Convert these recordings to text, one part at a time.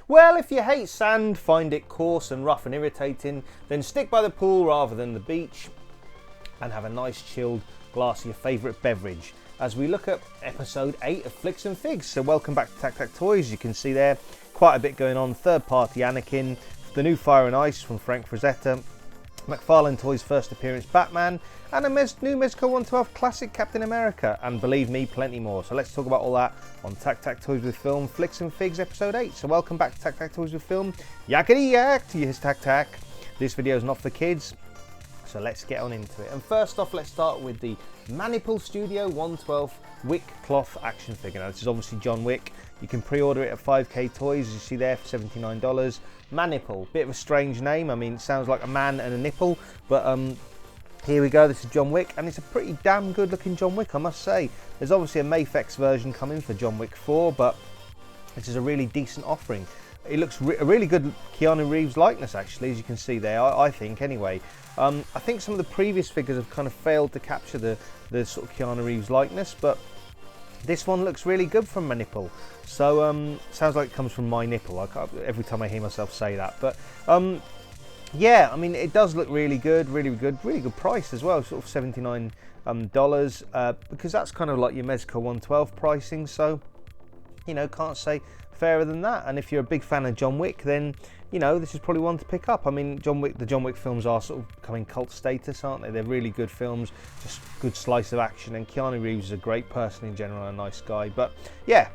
Well, if you hate sand, find it coarse and rough and irritating, then stick by the pool rather than the beach and have a nice chilled glass of your favourite beverage as we look at episode 8 of Flicks and Figs. So welcome back to TAKTAK Toys. You can see there quite a bit going on. Third party Anakin, the new Fire and Ice from Frank Fezetta, McFarlane Toys first appearance Batman, and a new Mezco 112 classic Captain America, and believe me, plenty more. So let's talk about all that on TAKTAK Toys with Film, Flicks and Figs episode 8. So welcome back to TAKTAK Toys with Film. Yakety yak to yes, TAKTAK. This video is not for kids, so let's get on into it. And first off, let's start with the Manniple Studio 112 Wick Cloth action figure. Now this is obviously John Wick. You can pre-order it at 5K Toys, as you see there, for $79. Manniple, bit of a strange name. I mean, it sounds like a man and a nipple, but here we go. This is John Wick, and it's a pretty damn good looking John Wick, I must say. There's obviously a Mafex version coming for John Wick 4, but this is a really decent offering. It looks a really good Keanu Reeves likeness, actually, as you can see there, I think, anyway. I think some of the previous figures have kind of failed to capture the sort of Keanu Reeves likeness, but this one looks really good from Manniple. So, sounds like it comes from my nipple. Every time I hear myself say that. But, yeah, I mean, it does look really good price as well, sort of $79, because that's kind of like your Mezco 112 pricing. So, you know, can't say fairer than that. And if you're a big fan of John Wick, then you know this is probably one to pick up. I mean, the John Wick films are sort of becoming cult status, aren't they? They're really good films, just good slice of action, and Keanu Reeves is a great person in general, a nice guy. But yeah,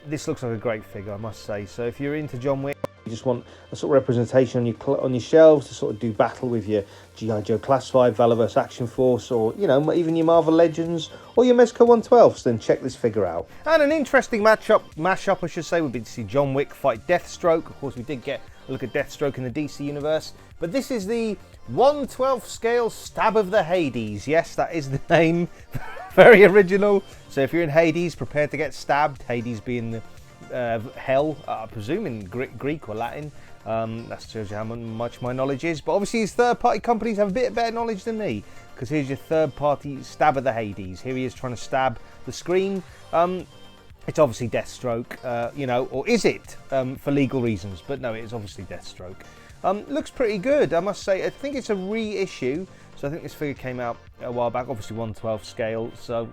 this looks like a great figure, I must say. So if you're into John Wick, you just want a sort of representation on your shelves to sort of do battle with your G.I. Joe Classified, Valorverse Action Force, or you know, even your Marvel Legends or your Mezco 112s, then check this figure out. And an interesting mashup, I should say, would be to see John Wick fight Deathstroke. Of course, we did get a look at Deathstroke in the DC universe, but this is the 1/12 scale Stab of the Hades. Yes, that is the name. Very original. So if you're in Hades, prepare to get stabbed. Hades being the hell, I presume in Greek or Latin. That shows you how much my knowledge is. But obviously these third-party companies have a bit better knowledge than me, because here's your third-party Stab of the Hades. Here he is trying to stab the screen. It's obviously Deathstroke, you know, or is it, for legal reasons? But no, it is obviously Deathstroke. Looks pretty good, I must say. I think it's a reissue, so I think this figure came out a while back, obviously 1/12 scale. So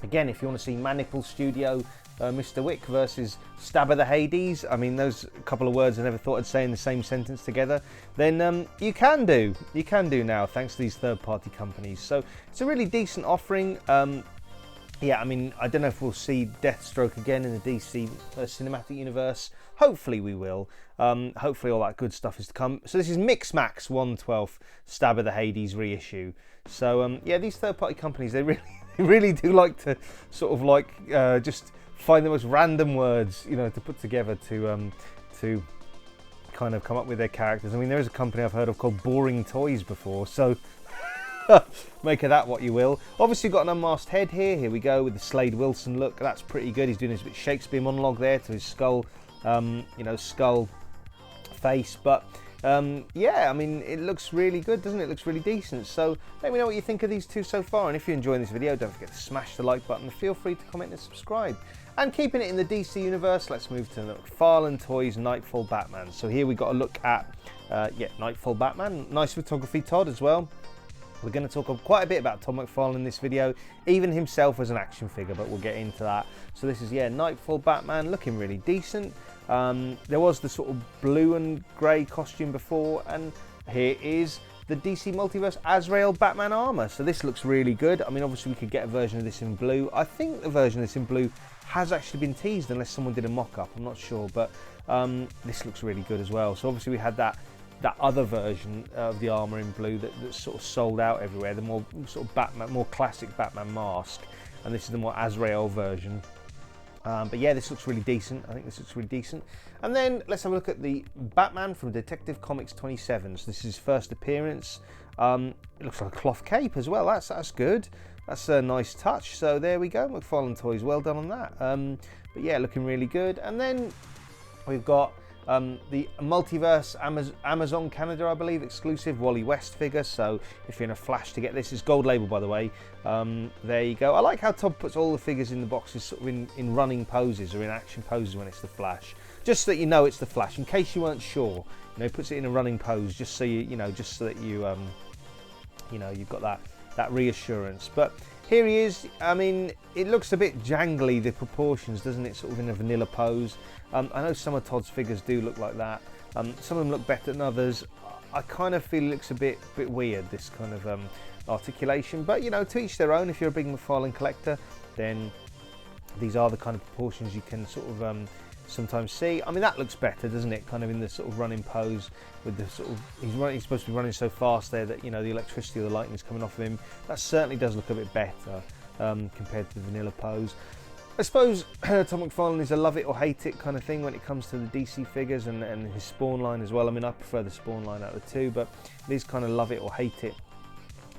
again, if you want to see Manniple Studio Mr.Wick versus Stab of the Hades, I mean, those couple of words I never thought I'd say in the same sentence together, then you can do now, thanks to these third-party companies. So it's a really decent offering. Yeah, I mean, I don't know if we'll see Deathstroke again in the DC cinematic universe. Hopefully we will. Hopefully all that good stuff is to come. So this is Mixmax 1/12 Stab of the Hades reissue. So yeah, these third-party companies, they really do like to sort of like just find the most random words, you know, to put together to kind of come up with their characters. I mean, there is a company I've heard of called Boring Toys before, so make of that what you will. Obviously got an unmasked head here. Here we go with the Slade Wilson look. That's pretty good. He's doing his bit Shakespeare monologue there to his skull, you know, skull face. But yeah, I mean, it looks really good, doesn't it? It looks really decent. So let me know what you think of these two so far. And if you're enjoying this video, don't forget to smash the like button. Feel free to comment and subscribe. And keeping it in the DC universe, let's move to the McFarlane Toys Knightfall Batman. So here we got a look at, yeah, Knightfall Batman. Nice photography, Todd, as well. We're going to talk quite a bit about Todd McFarlane in this video, even himself as an action figure, but we'll get into that. So this is, yeah, Knightfall Batman, looking really decent. There was the sort of blue and grey costume before, and here is the DC Multiverse Azrael Batman armour. So this looks really good. I mean, obviously we could get a version of this in blue. I think the version of this in blue has actually been teased, unless someone did a mock-up, I'm not sure, but this looks really good as well. So obviously we had that other version of the armour in blue that sort of sold out everywhere, the more sort of Batman, more classic Batman mask, and this is the more Azrael version. But yeah, this looks really decent. I think this looks really decent. And then let's have a look at the Batman from Detective Comics 27. So this is his first appearance. It looks like a cloth cape as well. That's good. That's a nice touch. So there we go, McFarlane Toys, well done on that. But yeah, looking really good. And then we've got The Multiverse Amazon Canada, I believe, exclusive Wally West figure. So if you're in a flash to get this, it's gold label, by the way. There you go. I like how Todd puts all the figures in the boxes sort of in running poses or in action poses when it's the Flash, just so that you know it's the Flash. In case you weren't sure, you know, he puts it in a running pose just so you know, just so that you you know, you've got that reassurance. But here he is. I mean, it looks a bit jangly, the proportions, doesn't it? Sort of in a vanilla pose. I know some of Todd's figures do look like that. Some of them look better than others. I kind of feel it looks a bit weird, this kind of articulation. But, you know, to each their own. If you're a big McFarlane collector, then these are the kind of proportions you can sort of sometimes see. I mean, that looks better, doesn't it? Kind of in the sort of running pose with the sort of, he's supposed to be running so fast there that, you know, the electricity or the lightning is coming off of him. That certainly does look a bit better compared to the vanilla pose. I suppose Todd McFarlane is a love it or hate it kind of thing when it comes to the DC figures and his Spawn line as well. I mean, I prefer the Spawn line out of the two, but it is kind of love it or hate it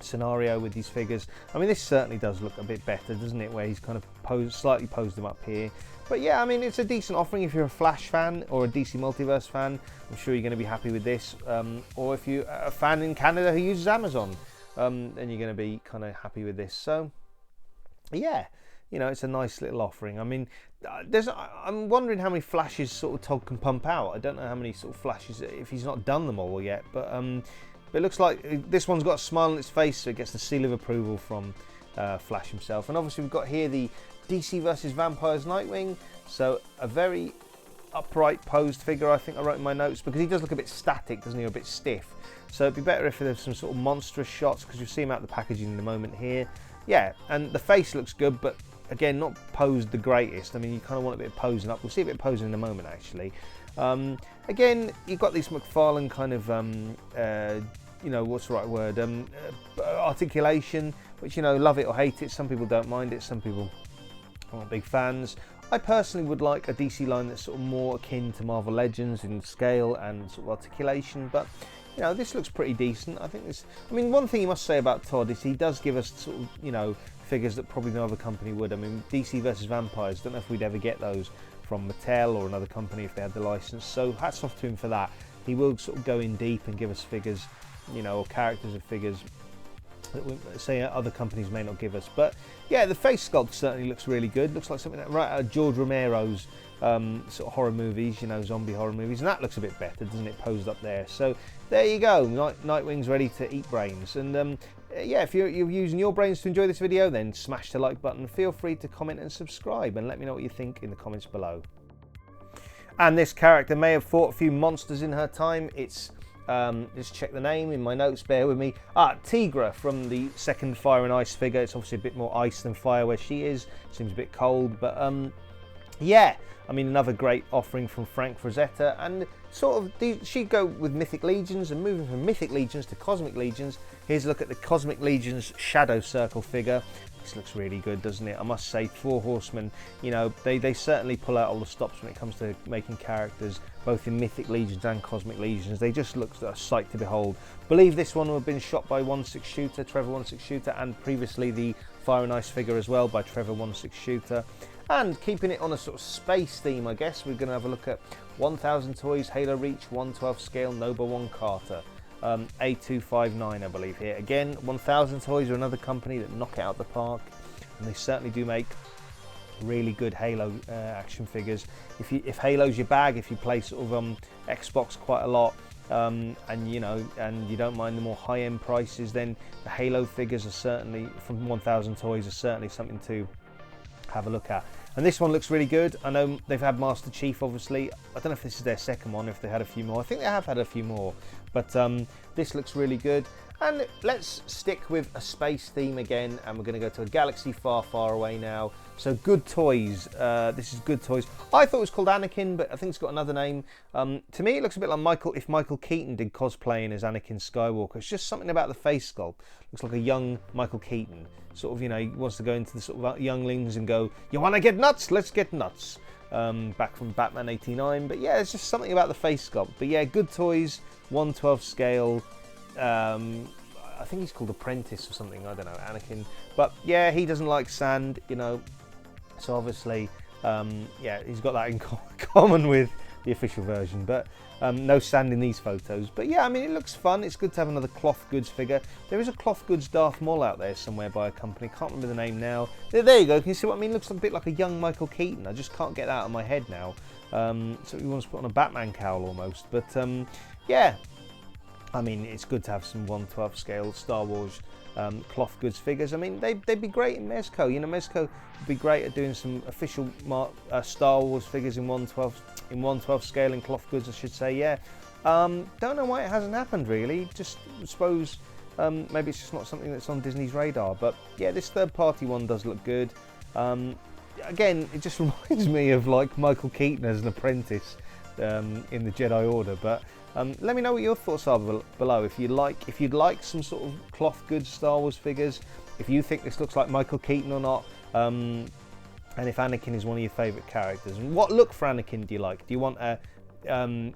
scenario with these figures. I mean, this certainly does look a bit better, doesn't it, where he's kind of slightly posed them up here. But yeah, I mean, it's a decent offering if you're a Flash fan or a DC Multiverse fan. I'm sure you're going to be happy with this. Or if you're a fan in Canada who uses Amazon, then you're going to be kind of happy with this. So yeah, you know, it's a nice little offering. I mean, I'm wondering how many flashes sort of Todd can pump out. I don't know how many sort of flashes, if he's not done them all yet. But it looks like this one's got a smile on its face, so it gets the seal of approval from Flash himself. And obviously we've got here the DC vs Vampires Nightwing. So a very upright posed figure, I think I wrote in my notes, because he does look a bit static, doesn't he, or a bit stiff. So it'd be better if there's some sort of monstrous shots, because you'll see him out the packaging in a moment here. Yeah, and the face looks good, but again, not posed the greatest. I mean, you kind of want a bit of posing up. We'll see a bit of posing in a moment, actually. Again, you've got this McFarlane kind of, you know, what's the right word? Articulation, which, you know, love it or hate it. Some people don't mind it. Some people aren't big fans. I personally would like a DC line that's sort of more akin to Marvel Legends in scale and sort of articulation, but you know, this looks pretty decent. I think this, I mean, one thing you must say about Todd is he does give us sort of, you know, figures that probably no other company would. I mean, DC vs Vampires, don't know if we'd ever get those from Mattel or another company if they had the license, so hats off to him for that. He will sort of go in deep and give us figures, you know, or characters of figures that we say other companies may not give us. But yeah, the face sculpt certainly looks really good. Looks like something that right out of George Romero's sort of horror movies, you know, zombie horror movies, and that looks a bit better, doesn't it, posed up there. So there you go, Nightwing's ready to eat brains. And yeah, if you're using your brains to enjoy this video, then smash the like button. Feel free to comment and subscribe, and let me know what you think in the comments below. And this character may have fought a few monsters in her time. It's just check the name in my notes, bear with me. Teegra from the second Fire and Ice figure. It's obviously a bit more ice than fire where she is. Seems a bit cold, but yeah, I mean, another great offering from Frank Fezetta, and sort of she'd go with Mythic Legions, and moving from Mythic Legions to Cosmic Legions. Here's a look at the Cosmic Legions Shadow Circle figure. This looks really good, doesn't it? I must say, Four Horsemen, you know, they certainly pull out all the stops when it comes to making characters, both in Mythic Legions and Cosmic Legions. They just look a sight to behold. Believe this one would have been shot by Trevor 16 Shooter, and previously the Fire and Ice figure as well by Trevor 16 Shooter. And keeping it on a sort of space theme, I guess, we're going to have a look at 1000 Toys Halo Reach 1/12 scale Nova 1 Carter. A259, I believe here. Again, 1000 Toys are another company that knock it out the park, and they certainly do make really good Halo action figures. If Halo's your bag, if you play sort of Xbox quite a lot, and you know, and you don't mind the more high-end prices, then the Halo figures are certainly from 1000 Toys are certainly something to have a look at. And this one looks really good. I know they've had Master Chief, obviously. I don't know if this is their second one, if they had a few more. I think they have had a few more, but this looks really good. And let's stick with a space theme again, and we're going to go to a galaxy far, far away now. So Good Toys. This is Good Toys. I thought it was called Anakin, but I think it's got another name. To me, it looks a bit like if Michael Keaton did cosplaying as Anakin Skywalker. It's just something about the face sculpt. Looks like a young Michael Keaton. Sort of, you know, he wants to go into the sort of younglings and go, you want to get nuts? Let's get nuts. Back from Batman 89. But yeah, it's just something about the face sculpt. But yeah, Good Toys, 1/12 scale. I think he's called Apprentice or something, I don't know, Anakin. But yeah, he doesn't like sand, you know, so obviously, yeah, he's got that in common with the official version, but no sand in these photos. But yeah, I mean, it looks fun. It's good to have another Cloth Goods figure. There is a Cloth Goods Darth Maul out there somewhere by a company. Can't remember the name now. There you go. Can you see what I mean? Looks like a bit like a young Michael Keaton. I just can't get that out of my head now. So he wants to put on a Batman cowl almost. But yeah, I mean, it's good to have some 1/12 scale Star Wars Cloth Goods figures. I mean, they'd be great in Mezco. You know, Mezco would be great at doing some official Star Wars figures in 1/12 scale in Cloth Goods, I should say. Yeah, don't know why it hasn't happened really. Just suppose maybe it's just not something that's on Disney's radar. But yeah, this third-party one does look good. Again, it just reminds me of like Michael Keaton as an apprentice in the Jedi Order. But let me know what your thoughts are below. If you'd like some sort of Cloth Goods Star Wars figures, if you think this looks like Michael Keaton or not, and if Anakin is one of your favourite characters. And what look for Anakin do you like? Do you want a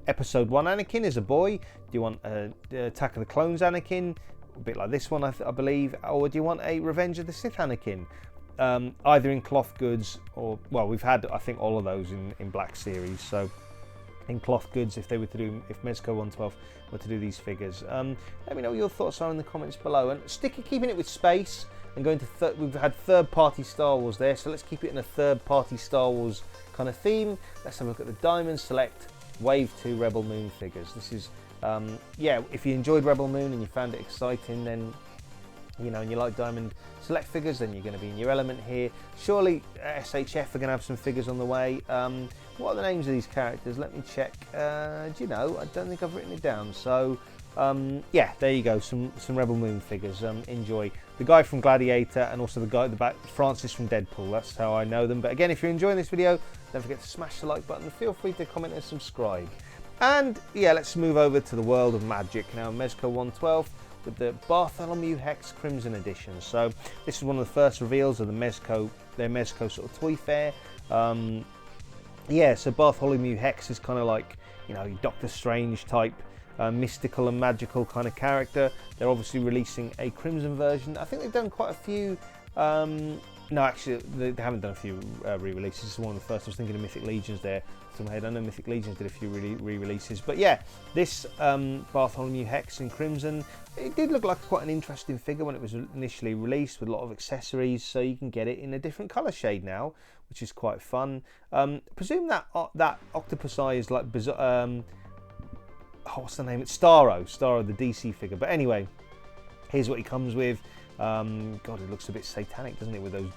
Episode 1 Anakin as a boy? Do you want a Attack of the Clones Anakin, a bit like this one I believe, or do you want a Revenge of the Sith Anakin? Either in Cloth Goods or, well, we've had I think all of those in Black Series, so in Cloth Goods, if Mezco 1/12 were to do these figures. Let me know what your thoughts are in the comments below, and keeping it with space and going to we've had third-party Star Wars there, so let's keep it in a third-party Star Wars kind of theme. Let's have a look at the Diamond Select Wave 2 Rebel Moon figures. This is yeah, if you enjoyed Rebel Moon and you found it exciting, then you know, and you like Diamond Select figures, then you're going to be in your element here. Surely SHF are going to have some figures on the way. What are the names of these characters? Let me check. Do you know? I don't think I've written it down. So yeah, there you go. Some Rebel Moon figures. Enjoy. The guy from Gladiator and also the guy at the back, Francis from Deadpool. That's how I know them. But again, if you're enjoying this video, don't forget to smash the like button. Feel free to comment and subscribe. And yeah, let's move over to the world of magic now. Mezco 1/12. With the Bartholomew Hex Crimson Edition. So this is one of the first reveals of their Mezco sort of toy fair. Yeah, so Bartholomew Hex is kind of like, you know, Doctor Strange type, mystical and magical kind of character. They're obviously releasing a Crimson version. I think they've done quite a few. No, actually, they haven't done a few re-releases. This is one of the first. I was thinking of Mythic Legions there. Off my head, I know Mythic Legions did a few re-releases, but yeah, this Bartholomew Hex in Crimson, it did look like quite an interesting figure when it was initially released, with a lot of accessories. So you can get it in a different colour shade now, which is quite fun. Presume that octopus eye is like what's the name? It's Starro, the DC figure. But anyway, here's what he comes with. God, it looks a bit satanic, doesn't it, with those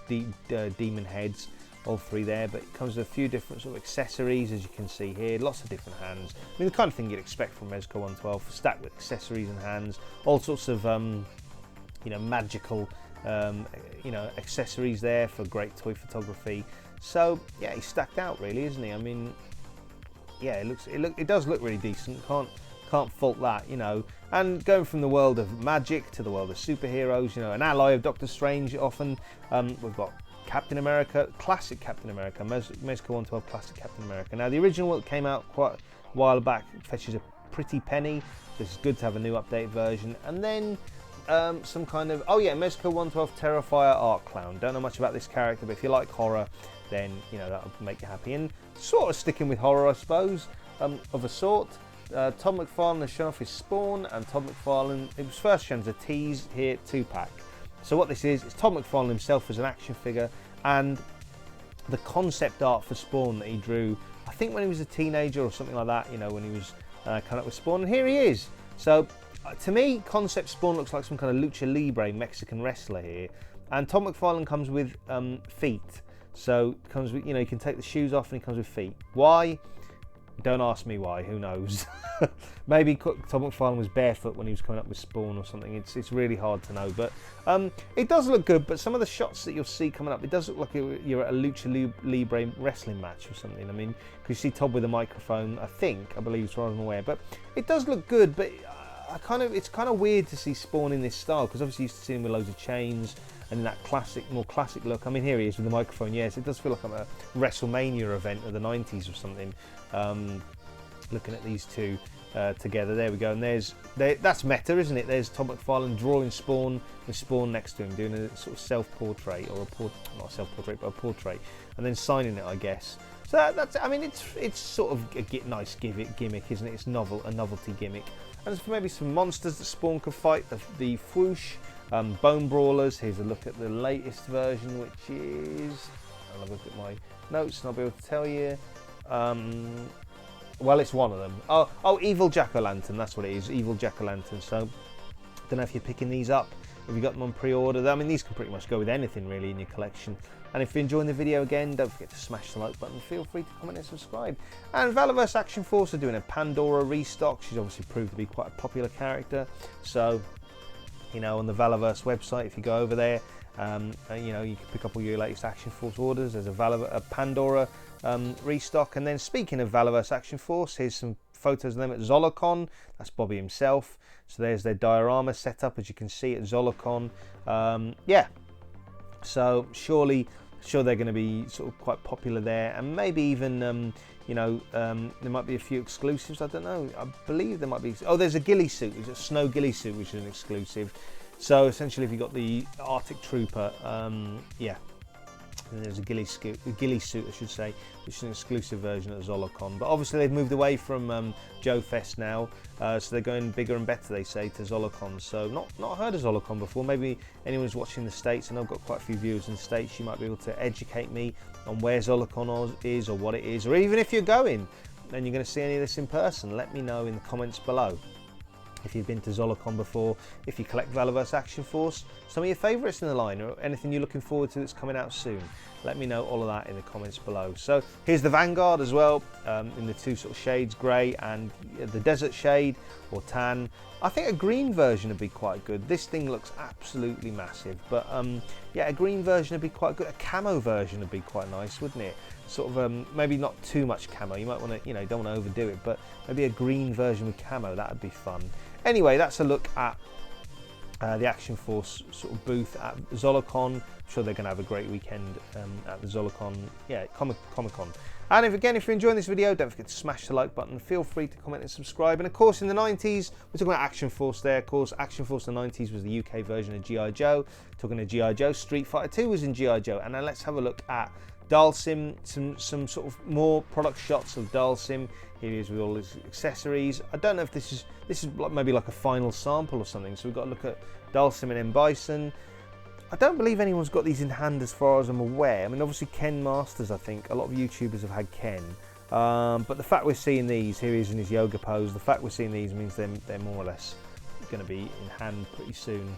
demon heads, all three there. But it comes with a few different sort of accessories, as you can see here. Lots of different hands. I mean, the kind of thing you'd expect from Mezco 1/12, stacked with accessories and hands. All sorts of, you know, magical, you know, accessories there for great toy photography. So yeah, he's stacked out, really, isn't he? I mean, yeah, it does look really decent. Can't fault that, you know. And going from the world of magic to the world of superheroes, you know, an ally of Doctor Strange often. We've got Captain America, classic Captain America, Mezco 1/12 classic Captain America. Now the original that came out quite a while back fetches a pretty penny, so it's good to have a new updated version. And then some kind of, oh yeah, Mezco 1/12 Terrifier Art Clown. Don't know much about this character, but if you like horror, then you know that'll make you happy. And sort of sticking with horror, I suppose, of a sort. Todd McFarlane has shown off his Spawn, and Todd McFarlane, it was first shown as a tease here, 2-pack. So what this is Todd McFarlane himself as an action figure, and the concept art for Spawn that he drew, I think when he was a teenager or something like that, you know, when he was coming up with Spawn, and here he is. So to me, concept Spawn looks like some kind of lucha libre Mexican wrestler here, and Todd McFarlane comes with feet. So it comes with, you know, you can take the shoes off and he comes with feet. Why? Don't ask me why, who knows. Maybe Todd McFarlane was barefoot when he was coming up with Spawn or something. It's really hard to know, but it does look good. But some of the shots that you'll see coming up, it does look like you're at a lucha libre wrestling match or something. I mean, because you see Todd with a microphone, I believe, as far as I'm aware. But it does look good, but it's kind of weird to see Spawn in this style, because obviously you used to see him with loads of chains and in that more classic look. I mean, here he is with the microphone. Yes, it does feel like I'm at a WrestleMania event of the 90s or something. Looking at these two together, there we go. And that's meta, isn't it? There's Todd McFarlane drawing Spawn with Spawn next to him, doing a sort of self-portrait, or not a self-portrait, but a portrait, and then signing it, I guess. So that's, I mean, it's sort of a nice gimmick, isn't it? It's a novelty gimmick. And for maybe some monsters that Spawn could fight, the Whoosh, Bone Brawlers. Here's a look at the latest version, which is, I'll look at my notes and I'll be able to tell you. Well, it's one of them. Oh, Evil Jack-O-Lantern, that's what it is, Evil Jack-O-Lantern. So, don't know if you're picking these up, if you got them on pre-order. I mean, these can pretty much go with anything really in your collection. And if you're enjoying the video again, don't forget to smash the like button. Feel free to comment and subscribe. And Valorverse Action Force are doing a Pandora restock. She's obviously proved to be quite a popular character. So, you know, on the Valorverse website, if you go over there, you know, you can pick up all your latest Action Force orders. There's a Pandora restock. And then speaking of Valorverse Action Force, here's some photos of them at Zolocon. That's Bobby himself. So there's their diorama setup, as you can see at Zolocon. Yeah, so sure they're going to be sort of quite popular there, and maybe even you know, there might be a few exclusives. I don't know. I believe there might be. Oh, there's a ghillie suit. There's a snow ghillie suit, which is an exclusive. So essentially, if you got the Arctic Trooper, yeah. And there's a ghillie suit, I should say, which is an exclusive version at Zolocon. But obviously they've moved away from Joe Fest now, so they're going bigger and better, they say, to Zolocon. So not heard of Zolocon before. Maybe anyone who's watching the States, and I've got quite a few viewers in the States, you might be able to educate me on where Zolocon is, or what it is, or even if you're going and you're going to see any of this in person, let me know in the comments below. If you've been to Zolocon before, if you collect Valorverse Action Force, some of your favourites in the line, or anything you're looking forward to that's coming out soon. Let me know all of that in the comments below. So here's the Vanguard as well, in the two sort of shades, grey and the desert shade, or tan. I think a green version would be quite good. This thing looks absolutely massive, but yeah, a green version would be quite good. A camo version would be quite nice, wouldn't it? Sort of maybe not too much camo. You might want to, you know, don't want to overdo it, but maybe a green version with camo, that would be fun. Anyway, that's a look at the Action Force sort of booth at Zolocon. I'm sure they're going to have a great weekend at the Zolocon, yeah, Comic-Con. And if you're enjoying this video, don't forget to smash the like button. Feel free to comment and subscribe. And of course, in the 90s, we're talking about Action Force there. Of course, Action Force in the 90s was the UK version of G.I. Joe. Talking to G.I. Joe, Street Fighter 2 was in G.I. Joe. And now let's have a look at Dalsim, some sort of more product shots of Dalsim. Here he is with all his accessories. I don't know if this is like maybe like a final sample or something. So we've got to look at Dalsim and M. Bison. I don't believe anyone's got these in hand as far as I'm aware. I mean, obviously Ken Masters, I think. A lot of YouTubers have had Ken. But the fact we're seeing these, here he is in his yoga pose, the fact we're seeing these means they're more or less going to be in hand pretty soon.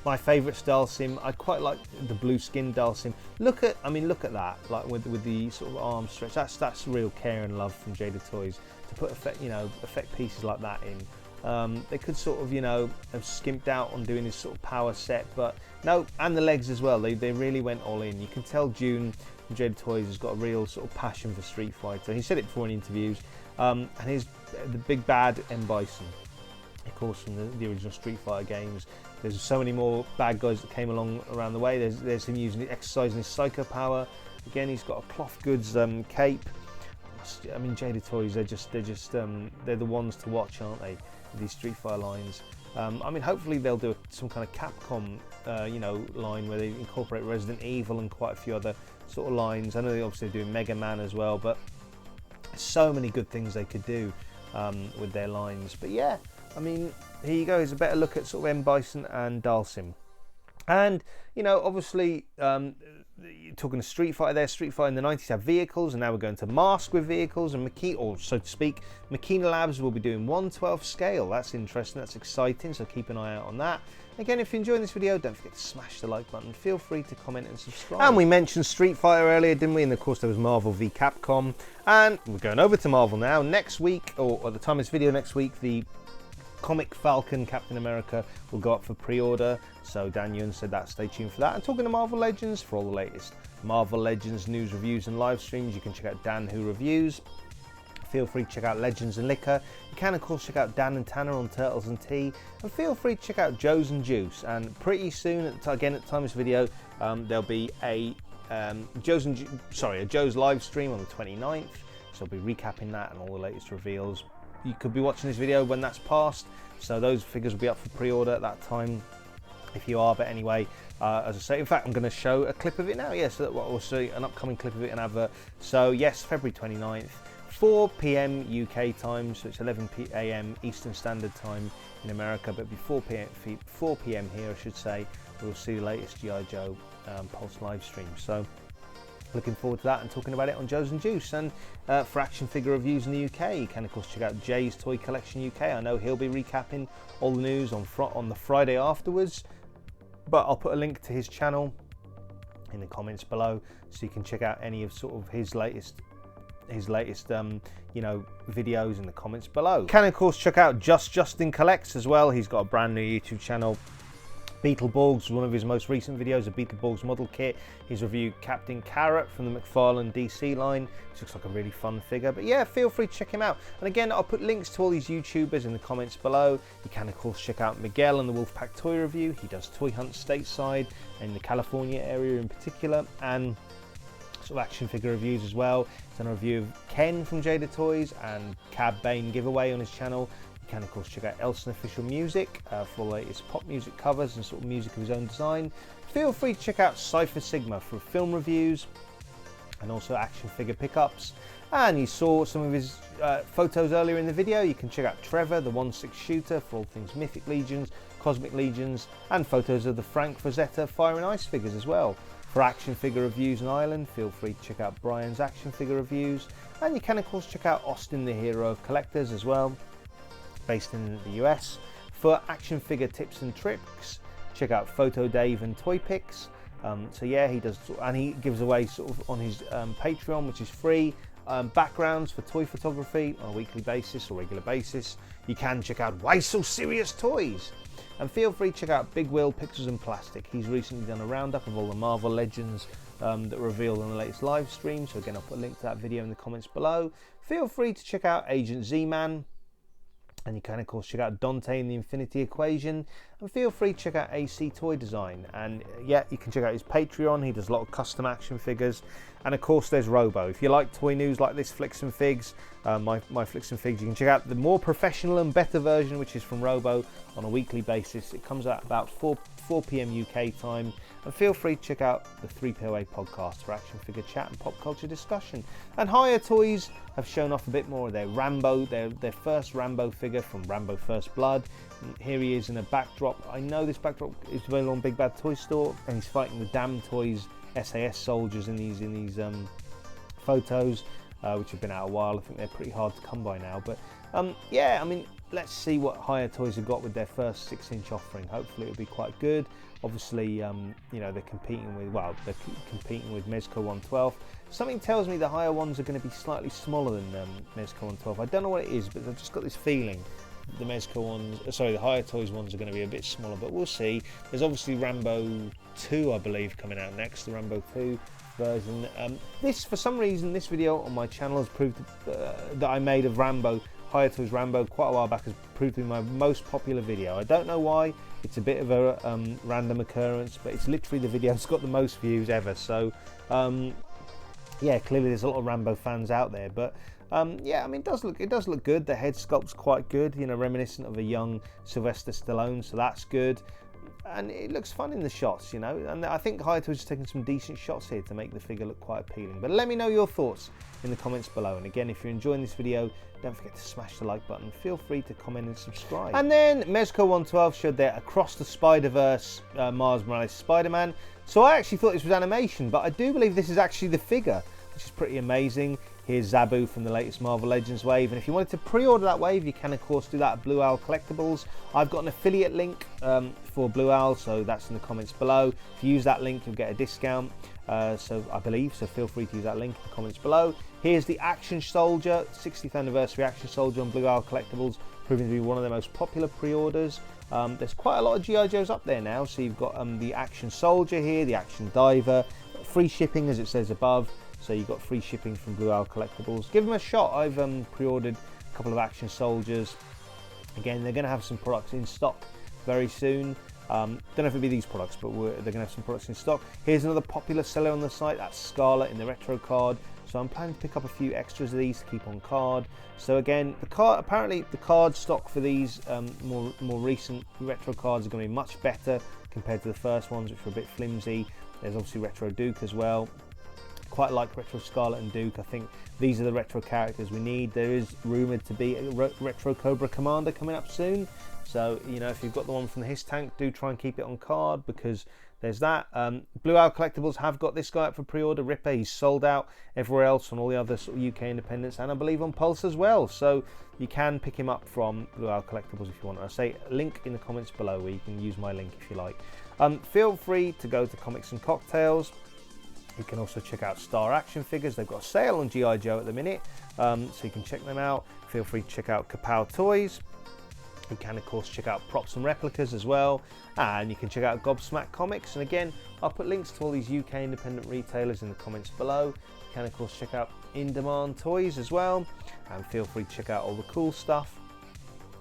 My favourite Dalsim, I quite like the blue skin Dalsim. Look at that, like with the sort of arm stretch. That's real care and love from Jada Toys to put effect pieces like that in. They could sort of, you know, have skimped out on doing this sort of power set, but no, and the legs as well. They really went all in. You can tell June from Jada Toys has got a real sort of passion for Street Fighter. He said it before in interviews. And here's the big bad M. Bison, of course, from the original Street Fighter games. There's so many more bad guys that came along around the way. There's him exercising his psycho power. Again, he's got a cloth goods cape. I mean, Jada Toys, they're the ones to watch, aren't they? These Street Fighter lines. I mean, hopefully they'll do some kind of Capcom, you know, line where they incorporate Resident Evil and quite a few other sort of lines. I know they obviously do Mega Man as well, but so many good things they could do with their lines. But yeah, I mean, here you go. Here's a better look at sort of M. Bison and Dalsim. And, you know, obviously, talking to Street Fighter there, Street Fighter in the 90s had vehicles, and now we're going to mask with vehicles, and or so to speak, Makina Labs will be doing 1/12 scale. That's interesting, that's exciting, so keep an eye out on that. Again, if you're enjoying this video, don't forget to smash the like button. Feel free to comment and subscribe. And we mentioned Street Fighter earlier, didn't we? And of course there was Marvel v Capcom. And we're going over to Marvel now. Next week, or at the time of this video next week, the comic Falcon Captain America will go up for pre-order, so Dan Yun said that, stay tuned for that. And talking to Marvel Legends, for all the latest Marvel Legends news, reviews and live streams, you can check out Dan Who Reviews. Feel free to check out Legends and Liquor. You can of course check out Dan and Tanner on Turtles and Tea, and feel free to check out Joe's and Juice. And pretty soon, again at the time of this video, there'll be a Joe's live stream on the 29th, so I'll be recapping that and all the latest reveals. You could be watching this video when that's passed, so those figures will be up for pre-order at that time. if you are. But anyway, as I say, in fact, I'm going to show a clip of it now. Yes, so we'll see an upcoming clip of it, an advert. So yes, February 29th, 4 p.m. UK time, so it's 11 a.m. Eastern Standard Time in America, but before 4 p.m. here, I should say, we'll see the latest G.I. Joe Pulse live stream. So looking forward to that and talking about it on Joe's and Juice. And for action figure reviews in the UK, you can of course check out Jay's Toy Collection UK. I know he'll be recapping all the news on the Friday afterwards, but I'll put a link to his channel in the comments below, so you can check out any of sort of his latest you know, videos in the comments below. You can of course check out Justin Collects as well. He's got a brand new YouTube channel. Beetleborgs, one of his most recent videos, a Beetleborgs model kit. He's reviewed Captain Carrot from the McFarlane DC line, which looks like a really fun figure. But yeah, feel free to check him out. And again, I'll put links to all these YouTubers in the comments below. You can of course check out Miguel and the Wolfpack Toy Review. He does toy hunts stateside in the California area in particular, and sort of action figure reviews as well. He's done a review of Ken from Jada Toys and Cab Bane giveaway on his channel. You can of course check out Elson Official Music for the latest pop music covers and sort of music of his own design. Feel free to check out Cypher Sigma for film reviews and also action figure pickups. And you saw some of his photos earlier in the video. You can check out Trevor, the 1/6 shooter, for all things Mythic Legions, Cosmic Legions, and photos of the Frank Fezetta Fire and Ice figures as well. For action figure reviews in Ireland, feel free to check out Brian's action figure reviews. And you can of course check out Austin, the hero of collectors as well, based in the US. For action figure tips and tricks, check out Photo Dave and Toy Pics. So yeah, he does, and he gives away sort of on his Patreon, which is free, backgrounds for toy photography on a weekly basis or regular basis. You can check out Why So Serious Toys. And feel free to check out Big Will Pixels and Plastic. He's recently done a roundup of all the Marvel Legends that were revealed in the latest live stream. So again, I'll put a link to that video in the comments below. Feel free to check out Agent Z-Man. And you can of course check out Dante and the Infinity Equation, and feel free to check out AC Toy Design. And yeah, you can check out his Patreon. He does a lot of custom action figures. And of course there's Robo. If you like toy news like this, Flicks and Figs, my Flicks and Figs, you can check out the more professional and better version, which is from Robo, on a weekly basis. It comes out about 4 p.m. UK time. And feel free to check out the 3POA podcast for action figure chat and pop culture discussion. And Higher Toys have shown off a bit more of their Rambo, their first Rambo figure from Rambo First Blood. And here he is in a backdrop. I know this backdrop is available on Big Bad Toy Store, and he's fighting the Damn Toys SAS soldiers in these photos, which have been out a while. I think they're pretty hard to come by now. But yeah, I mean, let's see what Higher Toys have got with their first 6-inch offering. Hopefully it'll be quite good. Obviously, you know, they're competing with Mezco 112. Something tells me the higher ones are going to be slightly smaller than Mezco 112. I don't know what it is, but I've just got this feeling the Mezco ones, sorry, the Higher Toys ones are going to be a bit smaller, but we'll see. There's obviously Rambo 2, I believe, coming out next, the Rambo 2 version. This, for some reason, this video on my channel has proved that I made of Rambo, Higher Toys Rambo, quite a while back, has proved to be my most popular video. I don't know why. It's a bit of a random occurrence, but it's literally the video that's got the most views ever. So yeah, clearly there's a lot of Rambo fans out there. But yeah, I mean, it does look good. The head sculpt's quite good, you know, reminiscent of a young Sylvester Stallone, so that's good. And it looks fun in the shots, you know, and I think Higher Toys is taking some decent shots here to make the figure look quite appealing. But let me know your thoughts in the comments below. And again, if you're enjoying this video, don't forget to smash the like button. Feel free to comment and subscribe. And then Mezco 112 showed their Across the Spider-Verse Miles Morales Spider-Man. So I actually thought this was animation, but I do believe this is actually the figure, which is pretty amazing. Here's Zabu from the latest Marvel Legends wave, and if you wanted to pre-order that wave, you can of course do that at Blue Owl Collectibles. I've got an affiliate link for Blue Owl, so that's in the comments below. If you use that link, you'll get a discount, so I believe, so feel free to use that link in the comments below. Here's the Action Soldier, 60th anniversary Action Soldier on Blue Owl Collectibles, proving to be one of their most popular pre-orders. There's quite a lot of G.I. Joes up there now, so you've got the Action Soldier here, the Action Diver, free shipping as it says above. So you've got free shipping from Blue Owl Collectibles. Give them a shot. I've pre-ordered a couple of Action Soldiers. Again, they're going to have some products in stock very soon. Don't know if it'll be these products, but they're going to have some products in stock. Here's another popular seller on the site. That's Scarlet in the retro card. So I'm planning to pick up a few extras of these to keep on card. So again, apparently the card stock for these more recent retro cards are going to be much better compared to the first ones, which were a bit flimsy. There's obviously Retro Duke as well. Quite like Retro Scarlet and Duke. I think these are the retro characters we need. There is rumoured to be a Retro Cobra Commander coming up soon. So, you know, if you've got the one from the His Tank, do try and keep it on card, because there's that. Blue Owl Collectibles have got this guy up for pre-order, Ripper. He's sold out everywhere else on all the other sort of UK independents, and I believe on Pulse as well. So you can pick him up from Blue Owl Collectibles if you want. I'll say link in the comments below where you can use my link if you like. Feel free to go to Comics and Cocktails. You can also check out Star Action Figures. They've got a sale on G.I. Joe at the minute, so you can check them out. Feel free to check out TAKTAK Toys. You can, of course, check out Props and Replicas as well, and you can check out Gobsmack Comics. And again, I'll put links to all these UK independent retailers in the comments below. You can, of course, check out In Demand Toys as well, and feel free to check out all the cool stuff.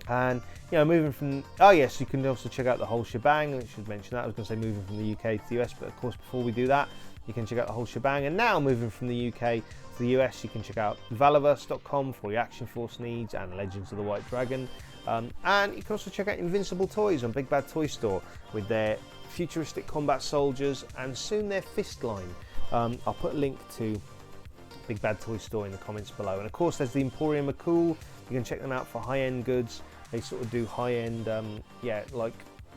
And, you know, moving from, oh yes, you can also check out the whole shebang. I should mention that. I was going to say moving from the UK to the US, but of course, before we do that, you can check out the whole shebang. And now, moving from the UK to the US, you can check out Valiverse.com for your Action Force needs and Legends of the White Dragon. And you can also check out Invincible Toys on Big Bad Toy Store with their futuristic combat soldiers and soon their fist line. I'll put a link to Big Bad Toy Store in the comments below. And of course, there's the Emporium of Cool. You can check them out for high-end goods. They sort of do high-end, yeah, like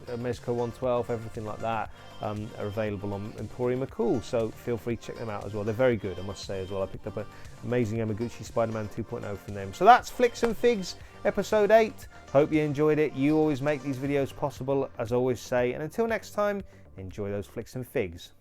Mezco 112, everything like that, are available on Emporium of Cool, so feel free to check them out as well. They're very good, I must say as well. I picked up an amazing Yamaguchi Spider-Man 2.0 from them. So that's Flicks and Figs, episode 8. Hope you enjoyed it. You always make these videos possible, as I always say, and until next time, enjoy those flicks and figs.